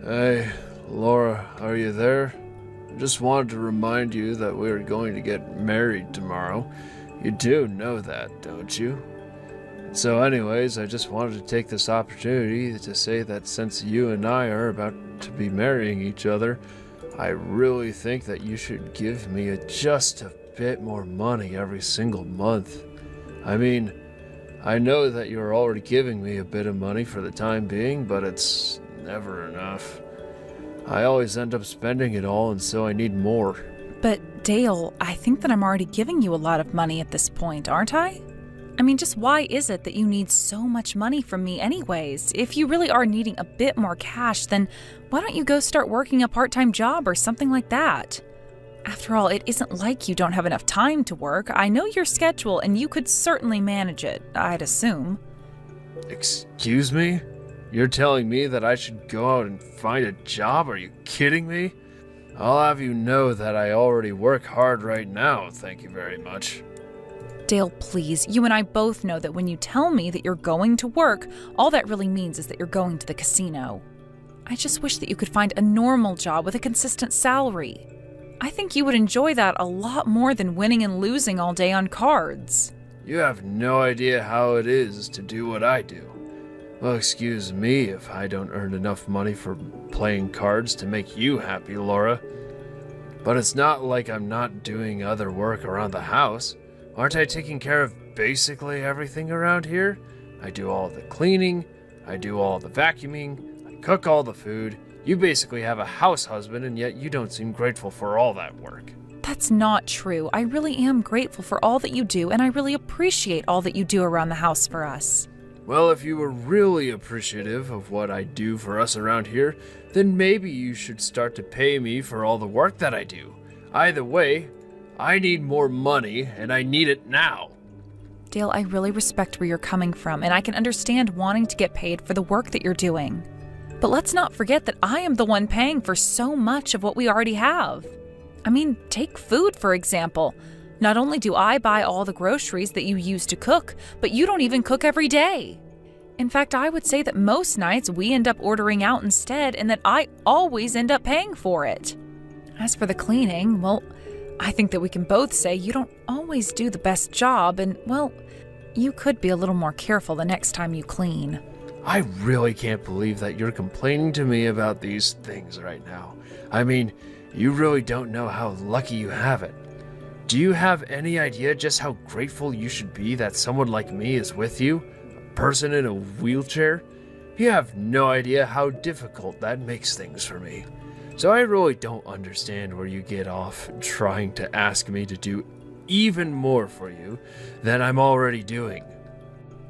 Hey, Laura, are you there? I just wanted to remind you that we are going to get married tomorrow. You do know that, don't you? So anyways, I just wanted to take this opportunity to say that since you and I are about to be marrying each other, I really think that you should give me just a bit more money every single month. I mean, I know that you're already giving me a bit of money for the time being, but it's never enough. I always end up spending it all, and so I need more. But Dale, I think that I'm already giving you a lot of money at this point, aren't I? I mean, just why is it that you need so much money from me anyways? If you really are needing a bit more cash, then why don't you go start working a part-time job or something like that? After all, it isn't like you don't have enough time to work. I know your schedule, and you could certainly manage it, I'd assume. Excuse me? You're telling me that I should go out and find a job? Are you kidding me? I'll have you know that I already work hard right now, thank you very much. Dale, please, you and I both know that when you tell me that you're going to work, all that really means is that you're going to the casino. I just wish that you could find a normal job with a consistent salary. I think you would enjoy that a lot more than winning and losing all day on cards. You have no idea how it is to do what I do. Well, excuse me if I don't earn enough money for playing cards to make you happy, Laura. But it's not like I'm not doing other work around the house. Aren't I taking care of basically everything around here? I do all the cleaning, I do all the vacuuming, I cook all the food. You basically have a house husband, and yet you don't seem grateful for all that work. That's not true. I really am grateful for all that you do, and I really appreciate all that you do around the house for us. Well, if you were really appreciative of what I do for us around here, then maybe you should start to pay me for all the work that I do. Either way, I need more money, and I need it now. Dale, I really respect where you're coming from, and I can understand wanting to get paid for the work that you're doing. But let's not forget that I am the one paying for so much of what we already have. I mean, take food, for example. Not only do I buy all the groceries that you use to cook, but you don't even cook every day. In fact, I would say that most nights we end up ordering out instead, and that I always end up paying for it. As for the cleaning, well, I think that we can both say you don't always do the best job, and, well, you could be a little more careful the next time you clean. I really can't believe that you're complaining to me about these things right now. I mean, you really don't know how lucky you have it. Do you have any idea just how grateful you should be that someone like me is with you? A person in a wheelchair? You have no idea how difficult that makes things for me. So I really don't understand where you get off trying to ask me to do even more for you than I'm already doing.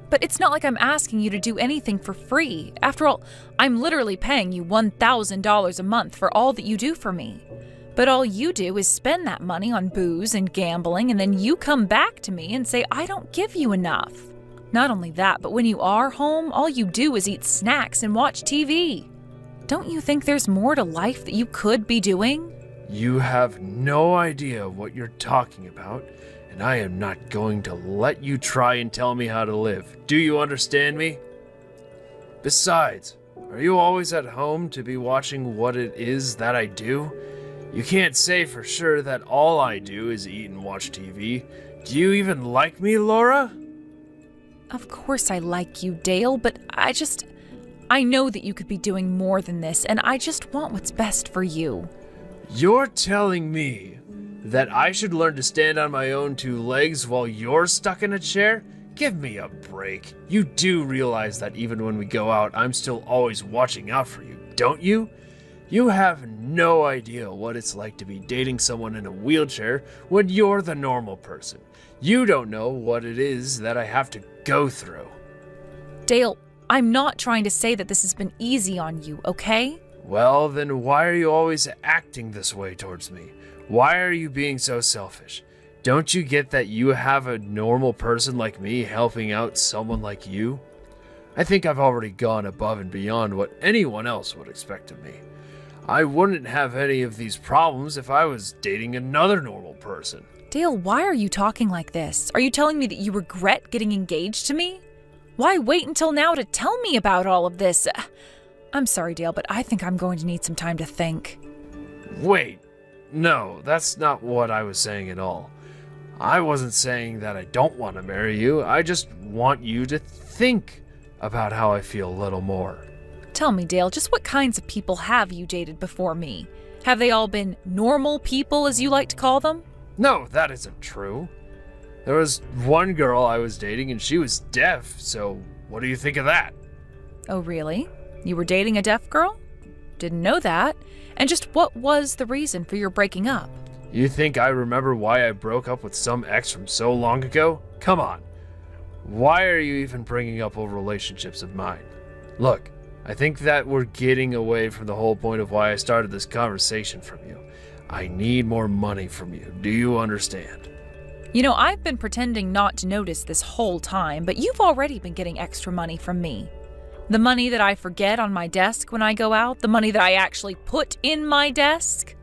But it's not like I'm asking you to do anything for free. After all, I'm literally paying you $1,000 a month for all that you do for me. But all you do is spend that money on booze and gambling, and then you come back to me and say I don't give you enough. Not only that, but when you are home, all you do is eat snacks and watch TV. Don't you think there's more to life that you could be doing? You have no idea what you're talking about, and I am not going to let you try and tell me how to live. Do you understand me? Besides, are you always at home to be watching what it is that I do? You can't say for sure that all I do is eat and watch TV. Do you even like me, Laura? Of course I like you, Dale, but I know that you could be doing more than this, and I just want what's best for you. You're telling me that I should learn to stand on my own two legs while you're stuck in a chair? Give me a break. You do realize that even when we go out, I'm still always watching out for you, don't you? You have no idea what it's like to be dating someone in a wheelchair when you're the normal person. You don't know what it is that I have to go through. Dale, I'm not trying to say that this has been easy on you, okay? Well, then why are you always acting this way towards me? Why are you being so selfish? Don't you get that you have a normal person like me helping out someone like you? I think I've already gone above and beyond what anyone else would expect of me. I wouldn't have any of these problems if I was dating another normal person. Dale, why are you talking like this? Are you telling me that you regret getting engaged to me? Why wait until now to tell me about all of this? I'm sorry, Dale, but I think I'm going to need some time to think. Wait, no, that's not what I was saying at all. I wasn't saying that I don't want to marry you. I just want you to think about how I feel a little more. Tell me, Dale, just what kinds of people have you dated before me? Have they all been normal people, as you like to call them? No, that isn't true. There was one girl I was dating and she was deaf, so what do you think of that? Oh, really? You were dating a deaf girl? Didn't know that. And just what was the reason for your breaking up? You think I remember why I broke up with some ex from so long ago? Come on. Why are you even bringing up old relationships of mine? Look, I think that we're getting away from the whole point of why I started this conversation from you. I need more money from you. Do you understand? You know, I've been pretending not to notice this whole time, but you've already been getting extra money from me. The money that I forget on my desk when I go out, the money that I actually put in my desk.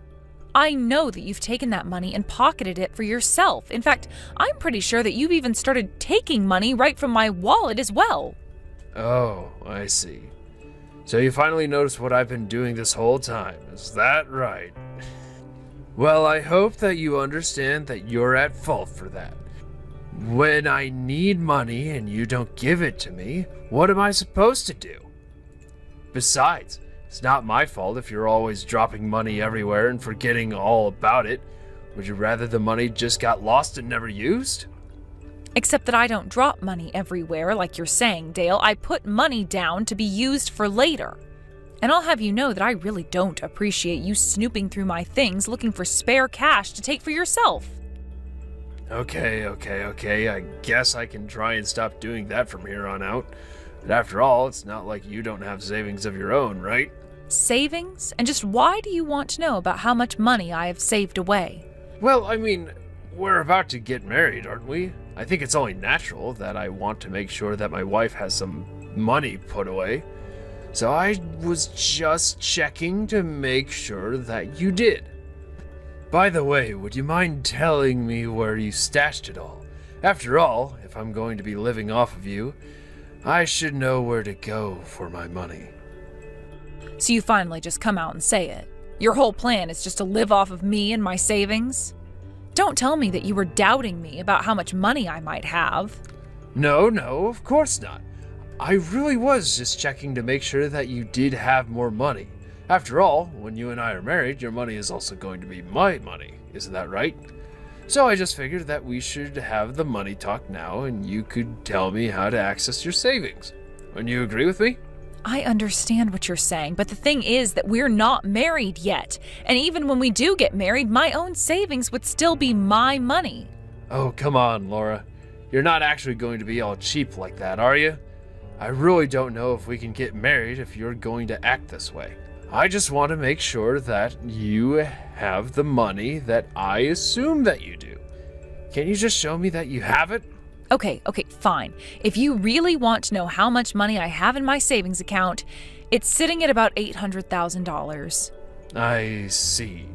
I know that you've taken that money and pocketed it for yourself. In fact, I'm pretty sure that you've even started taking money right from my wallet as well. Oh, I see. So you finally noticed what I've been doing this whole time, is that right? Well, I hope that you understand that you're at fault for that. When I need money and you don't give it to me, what am I supposed to do? Besides, it's not my fault if you're always dropping money everywhere and forgetting all about it. Would you rather the money just got lost and never used? Except that I don't drop money everywhere like you're saying, Dale. I put money down to be used for later. And I'll have you know that I really don't appreciate you snooping through my things looking for spare cash to take for yourself. Okay. I guess I can try and stop doing that from here on out. But after all, it's not like you don't have savings of your own, right? Savings? And just why do you want to know about how much money I have saved away? Well, I mean, we're about to get married, aren't we? I think it's only natural that I want to make sure that my wife has some money put away. So I was just checking to make sure that you did. By the way, would you mind telling me where you stashed it all? After all, if I'm going to be living off of you, I should know where to go for my money. So you finally just come out and say it. Your whole plan is just to live off of me and my savings? Don't tell me that you were doubting me about how much money I might have. No, of course not. I really was just checking to make sure that you did have more money. After all, when you and I are married, your money is also going to be my money. Isn't that right? So I just figured that we should have the money talk now and you could tell me how to access your savings. Wouldn't you agree with me? I understand what you're saying, but the thing is that we're not married yet. And even when we do get married, my own savings would still be my money. Oh, come on, Laura. You're not actually going to be all cheap like that, are you? I really don't know if we can get married if you're going to act this way. I just want to make sure that you have the money that I assume that you do. Can't you just show me that you have it? Okay, fine. If you really want to know how much money I have in my savings account, it's sitting at about $800,000. I see.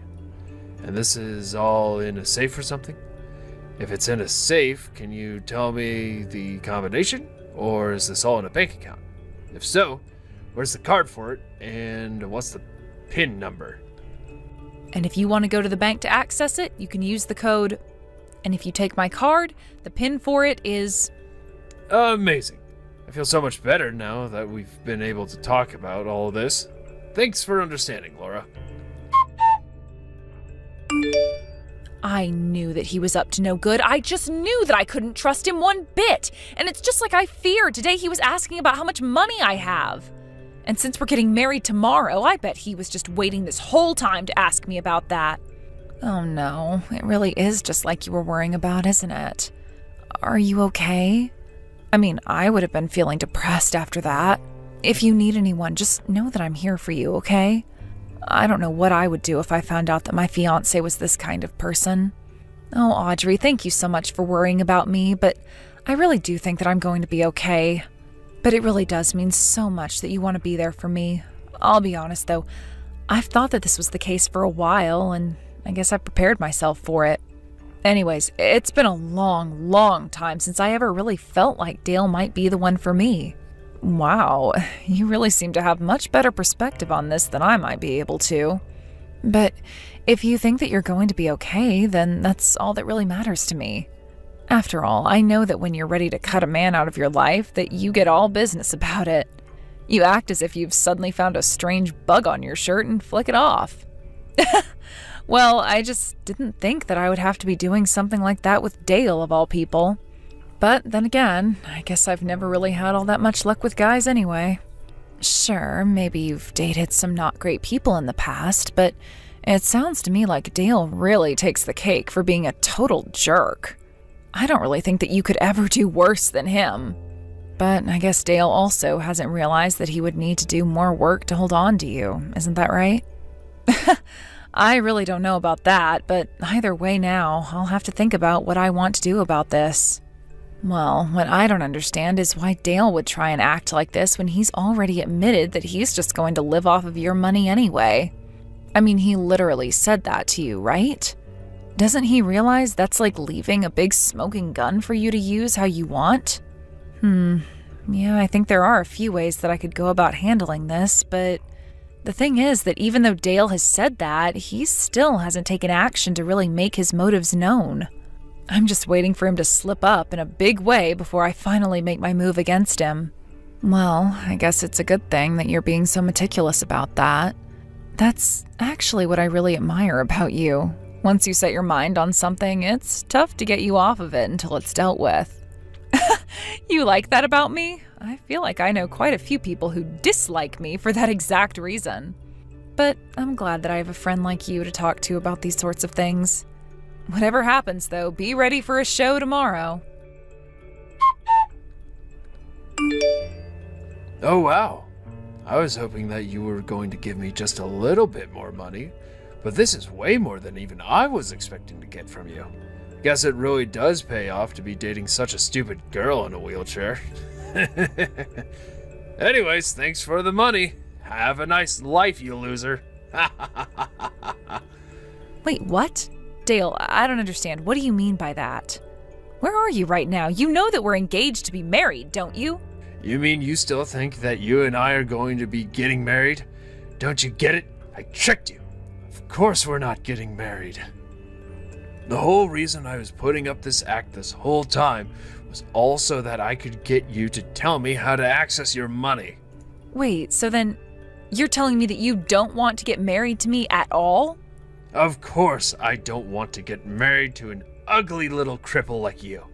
And this is all in a safe or something? If it's in a safe, can you tell me the combination? Or is this all in a bank account? If so, where's the card for it? And what's the PIN number? And if you want to go to the bank to access it, you can use the code. And if you take my card, the PIN for it is... Amazing. I feel so much better now that we've been able to talk about all this. Thanks for understanding, Laura. I knew that he was up to no good. I just knew that I couldn't trust him one bit. And it's just like I feared. Today he was asking about how much money I have. And since we're getting married tomorrow, I bet he was just waiting this whole time to ask me about that. Oh no, it really is just like you were worrying about, isn't it? Are you okay? I mean, I would have been feeling depressed after that. If you need anyone, just know that I'm here for you, okay? I don't know what I would do if I found out that my fiancé was this kind of person. Oh, Audrey, thank you so much for worrying about me, but I really do think that I'm going to be okay. But it really does mean so much that you want to be there for me. I'll be honest, though. I've thought that this was the case for a while, and I guess I've prepared myself for it. Anyways, it's been a long time since I ever really felt like Dale might be the one for me. Wow, you really seem to have much better perspective on this than I might be able to. But if you think that you're going to be okay, then that's all that really matters to me. After all, I know that when you're ready to cut a man out of your life, that you get all business about it. You act as if you've suddenly found a strange bug on your shirt and flick it off. Well, I just didn't think that I would have to be doing something like that with Dale, of all people. But then again, I guess I've never really had all that much luck with guys anyway. Sure, maybe you've dated some not great people in the past, but it sounds to me like Dale really takes the cake for being a total jerk. I don't really think that you could ever do worse than him. But I guess Dale also hasn't realized that he would need to do more work to hold on to you, isn't that right? I really don't know about that, but either way now, I'll have to think about what I want to do about this. Well, what I don't understand is why Dale would try and act like this when he's already admitted that he's just going to live off of your money anyway. I mean, he literally said that to you, right? Doesn't he realize that's like leaving a big smoking gun for you to use how you want? Yeah, I think there are a few ways that I could go about handling this, but the thing is that even though Dale has said that, he still hasn't taken action to really make his motives known. I'm just waiting for him to slip up in a big way before I finally make my move against him. Well, I guess it's a good thing that you're being so meticulous about that. That's actually what I really admire about you. Once you set your mind on something, it's tough to get you off of it until it's dealt with. You like that about me? I feel like I know quite a few people who dislike me for that exact reason. But I'm glad that I have a friend like you to talk to about these sorts of things. Whatever happens, though, be ready for a show tomorrow. Oh, wow. I was hoping that you were going to give me just a little bit more money, but this is way more than even I was expecting to get from you. Guess it really does pay off to be dating such a stupid girl in a wheelchair. Anyways, thanks for the money. Have a nice life, you loser. Wait, what? Dale, I don't understand. What do you mean by that? Where are you right now? You know that we're engaged to be married, don't you? You mean you still think that you and I are going to be getting married? Don't you get it? I tricked you. Of course we're not getting married. The whole reason I was putting up this act this whole time was also that I could get you to tell me how to access your money. Wait, so then you're telling me that you don't want to get married to me at all? Of course I don't want to get married to an ugly little cripple like you.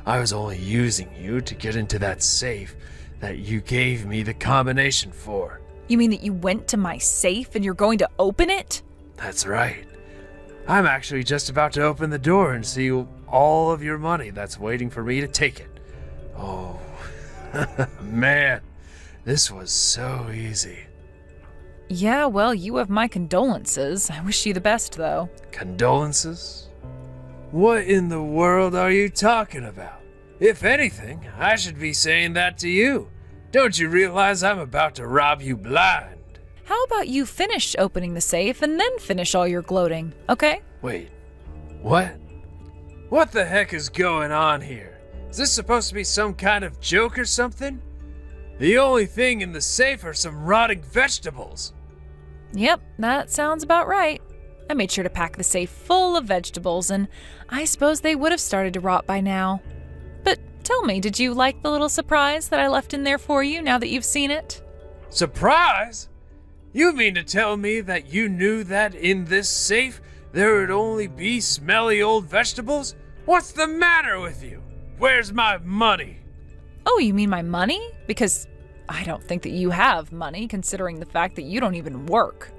I was only using you to get into that safe that you gave me the combination for. You mean that you went to my safe and you're going to open it? That's right. I'm actually just about to open the door and see all of your money that's waiting for me to take it. Oh, man, this was so easy. Yeah, well, you have my condolences. I wish you the best, though. Condolences? What in the world are you talking about? If anything, I should be saying that to you. Don't you realize I'm about to rob you blind? How about you finish opening the safe and then finish all your gloating, okay? Wait, what? What the heck is going on here? Is this supposed to be some kind of joke or something? The only thing in the safe are some rotting vegetables. Yep, that sounds about right. I made sure to pack the safe full of vegetables, and I suppose they would have started to rot by now. But tell me, did you like the little surprise that I left in there for you now that you've seen it? Surprise? You mean to tell me that you knew that in this safe there would only be smelly old vegetables? What's the matter with you? Where's my money? Oh, you mean my money? Because I don't think that you have money, considering the fact that you don't even work.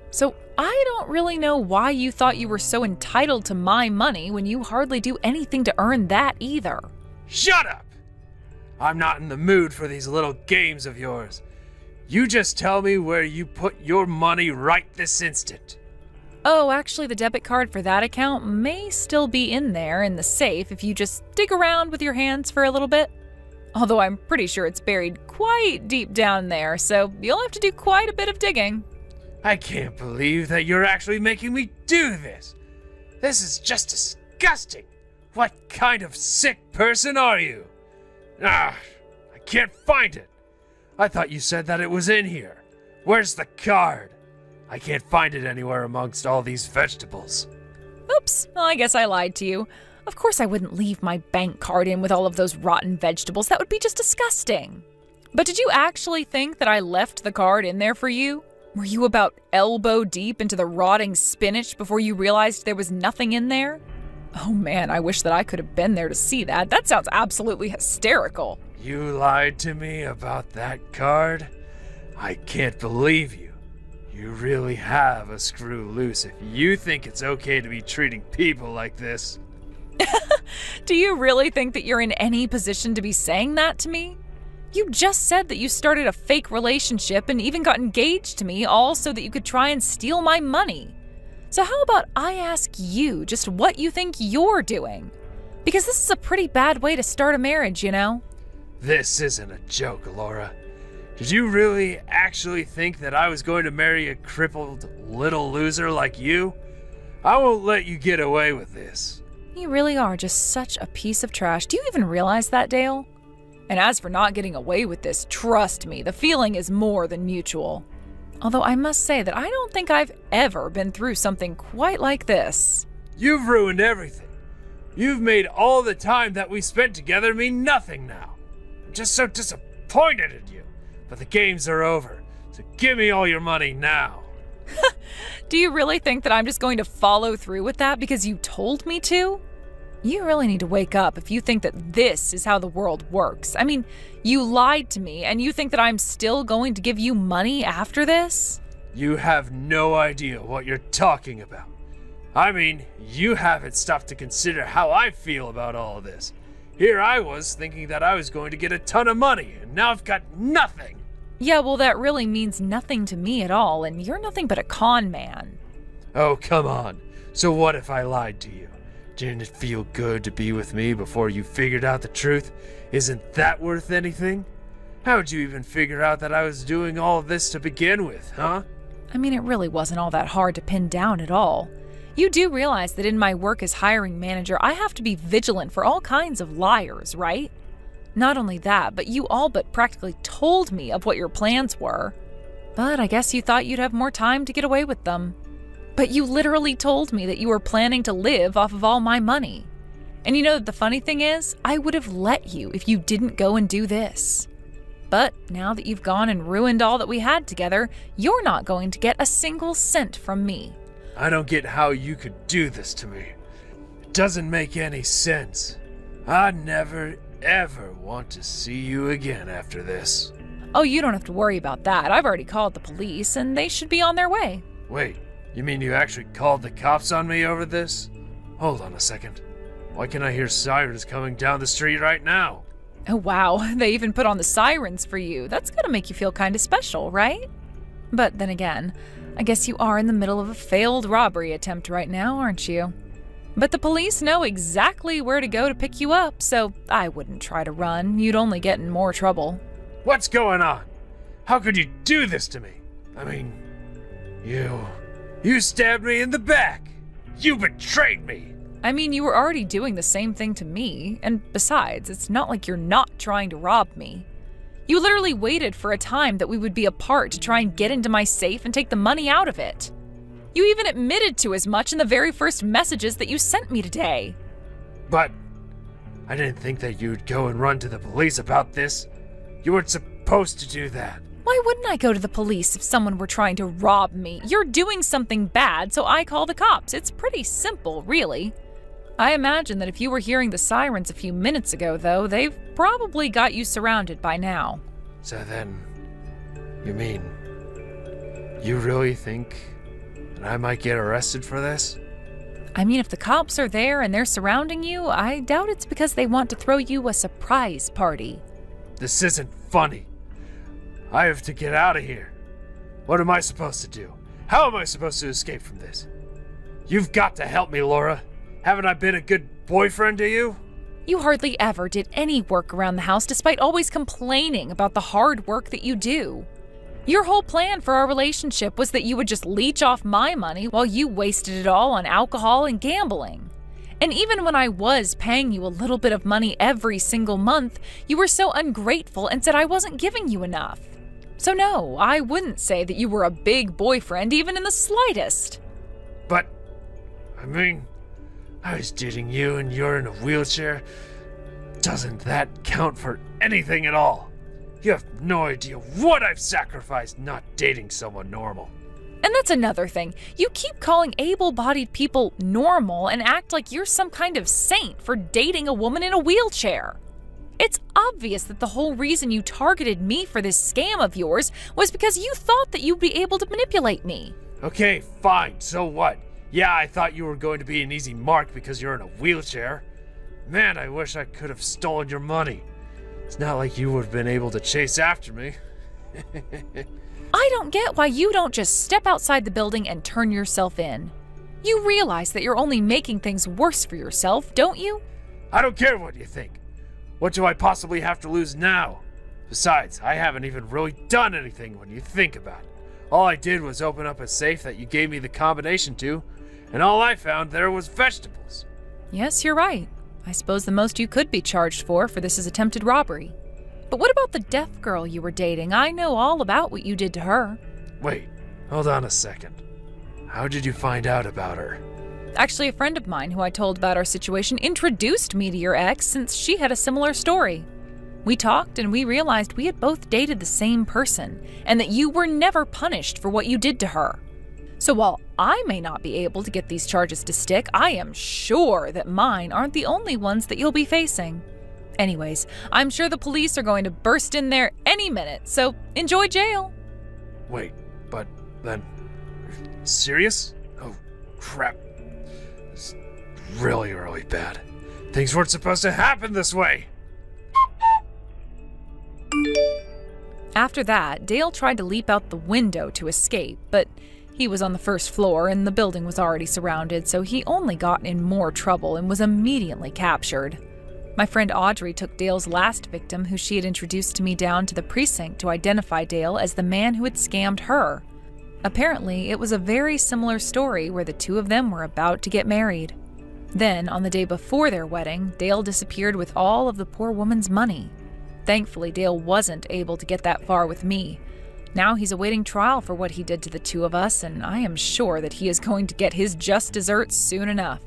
So I don't really know why you thought you were so entitled to my money when you hardly do anything to earn that either. Shut up! I'm not in the mood for these little games of yours. You just tell me where you put your money right this instant. Oh, actually, the debit card for that account may still be in there in the safe if you just dig around with your hands for a little bit. Although I'm pretty sure it's buried quite deep down there, so you'll have to do quite a bit of digging. I can't believe that you're actually making me do this. This is just disgusting. What kind of sick person are you? I can't find it. I thought you said that it was in here. Where's the card? I can't find it anywhere amongst all these vegetables. Oops, well, I guess I lied to you. Of course I wouldn't leave my bank card in with all of those rotten vegetables. That would be just disgusting. But did you actually think that I left the card in there for you? Were you about elbow deep into the rotting spinach before you realized there was nothing in there? Oh man, I wish that I could have been there to see that. That sounds absolutely hysterical. You lied to me about that card? I can't believe you. You really have a screw loose if you think it's okay to be treating people like this. Do you really think that you're in any position to be saying that to me? You just said that you started a fake relationship and even got engaged to me, all so that you could try and steal my money. So how about I ask you just what you think you're doing? Because this is a pretty bad way to start a marriage, you know? This isn't a joke, Laura. Did you really actually think that I was going to marry a crippled little loser like you? I won't let you get away with this. You really are just such a piece of trash. Do you even realize that, Dale? And as for not getting away with this, trust me, the feeling is more than mutual. Although I must say that I don't think I've ever been through something quite like this. You've ruined everything. You've made all the time that we spent together mean nothing now. I'm just so disappointed in you. But the games are over, so give me all your money now. Do you really think that I'm just going to follow through with that because you told me to? You really need to wake up if you think that this is how the world works. I mean, you lied to me and you think that I'm still going to give you money after this? You have no idea what you're talking about. I mean, you haven't stopped to consider how I feel about all of this. Here I was thinking that I was going to get a ton of money, and now I've got nothing. Yeah, well, that really means nothing to me at all, and you're nothing but a con man. Oh, come on. So what if I lied to you? Didn't it feel good to be with me before you figured out the truth? Isn't that worth anything? How'd you even figure out that I was doing all of this to begin with, huh? I mean, it really wasn't all that hard to pin down at all. You do realize that in my work as hiring manager, I have to be vigilant for all kinds of liars, right? Not only that, but you all but practically told me of what your plans were. But I guess you thought you'd have more time to get away with them. But you literally told me that you were planning to live off of all my money. And you know what the funny thing is? I would have let you if you didn't go and do this. But now that you've gone and ruined all that we had together, you're not going to get a single cent from me. I don't get how you could do this to me. It doesn't make any sense. I never, ever want to see you again after this. Oh, you don't have to worry about that. I've already called the police, and they should be on their way. Wait, you mean you actually called the cops on me over this? Hold on a second. Why can I hear sirens coming down the street right now? Oh, wow. They even put on the sirens for you. That's gotta make you feel kind of special, right? But then again, I guess you are in the middle of a failed robbery attempt right now, aren't you? But the police know exactly where to go to pick you up, so I wouldn't try to run. You'd only get in more trouble. What's going on? How could you do this to me? I mean, you stabbed me in the back. You betrayed me. I mean, you were already doing the same thing to me, and besides, it's not like you're not trying to rob me. You literally waited for a time that we would be apart to try and get into my safe and take the money out of it. You even admitted to as much in the very first messages that you sent me today. But I didn't think that you'd go and run to the police about this. You weren't supposed to do that. Why wouldn't I go to the police if someone were trying to rob me? You're doing something bad, so I call the cops. It's pretty simple, really. I imagine that if you were hearing the sirens a few minutes ago, though, they've probably got you surrounded by now. So then, you mean, you really think that I might get arrested for this? I mean, if the cops are there and they're surrounding you, I doubt it's because they want to throw you a surprise party. This isn't funny. I have to get out of here. What am I supposed to do? How am I supposed to escape from this? You've got to help me, Laura. Haven't I been a good boyfriend to you? You hardly ever did any work around the house despite always complaining about the hard work that you do. Your whole plan for our relationship was that you would just leech off my money while you wasted it all on alcohol and gambling. And even when I was paying you a little bit of money every single month, you were so ungrateful and said I wasn't giving you enough. So no, I wouldn't say that you were a big boyfriend even in the slightest. But, I mean, I was dating you and you're in a wheelchair. Doesn't that count for anything at all? You have no idea what I've sacrificed not dating someone normal. And that's another thing. You keep calling able-bodied people normal and act like you're some kind of saint for dating a woman in a wheelchair. It's obvious that the whole reason you targeted me for this scam of yours was because you thought that you'd be able to manipulate me. Okay, fine, so what? Yeah, I thought you were going to be an easy mark because you're in a wheelchair. Man, I wish I could have stolen your money. It's not like you would have been able to chase after me. I don't get why you don't just step outside the building and turn yourself in. You realize that you're only making things worse for yourself, don't you? I don't care what you think. What do I possibly have to lose now? Besides, I haven't even really done anything when you think about it. All I did was open up a safe that you gave me the combination to, and all I found there was vegetables. Yes, you're right. I suppose the most you could be charged for this is attempted robbery. But what about the deaf girl you were dating? I know all about what you did to her. Wait, hold on a second. How did you find out about her? Actually, a friend of mine who I told about our situation introduced me to your ex since she had a similar story. We talked and we realized we had both dated the same person and that you were never punished for what you did to her. So while I may not be able to get these charges to stick, I am sure that mine aren't the only ones that you'll be facing. Anyways, I'm sure the police are going to burst in there any minute, so enjoy jail. Wait, but then... Serious? Oh, crap. It's really, really bad. Things weren't supposed to happen this way. After that, Dale tried to leap out the window to escape, but he was on the first floor and the building was already surrounded, so he only got in more trouble and was immediately captured. My friend Audrey took Dale's last victim, who she had introduced to me, down to the precinct to identify Dale as the man who had scammed her. Apparently, it was a very similar story where the two of them were about to get married. Then, on the day before their wedding, Dale disappeared with all of the poor woman's money. Thankfully, Dale wasn't able to get that far with me. Now he's awaiting trial for what he did to the two of us, and I am sure that he is going to get his just desserts soon enough.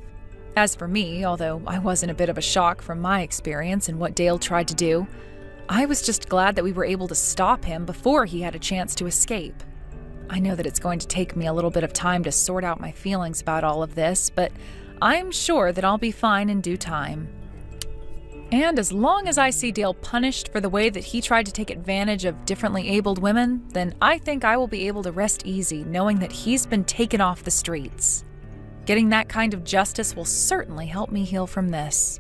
As for me, although I was in a bit of a shock from my experience and what Dale tried to do, I was just glad that we were able to stop him before he had a chance to escape. I know that it's going to take me a little bit of time to sort out my feelings about all of this, but I'm sure that I'll be fine in due time. And as long as I see Dale punished for the way that he tried to take advantage of differently abled women, then I think I will be able to rest easy knowing that he's been taken off the streets. Getting that kind of justice will certainly help me heal from this.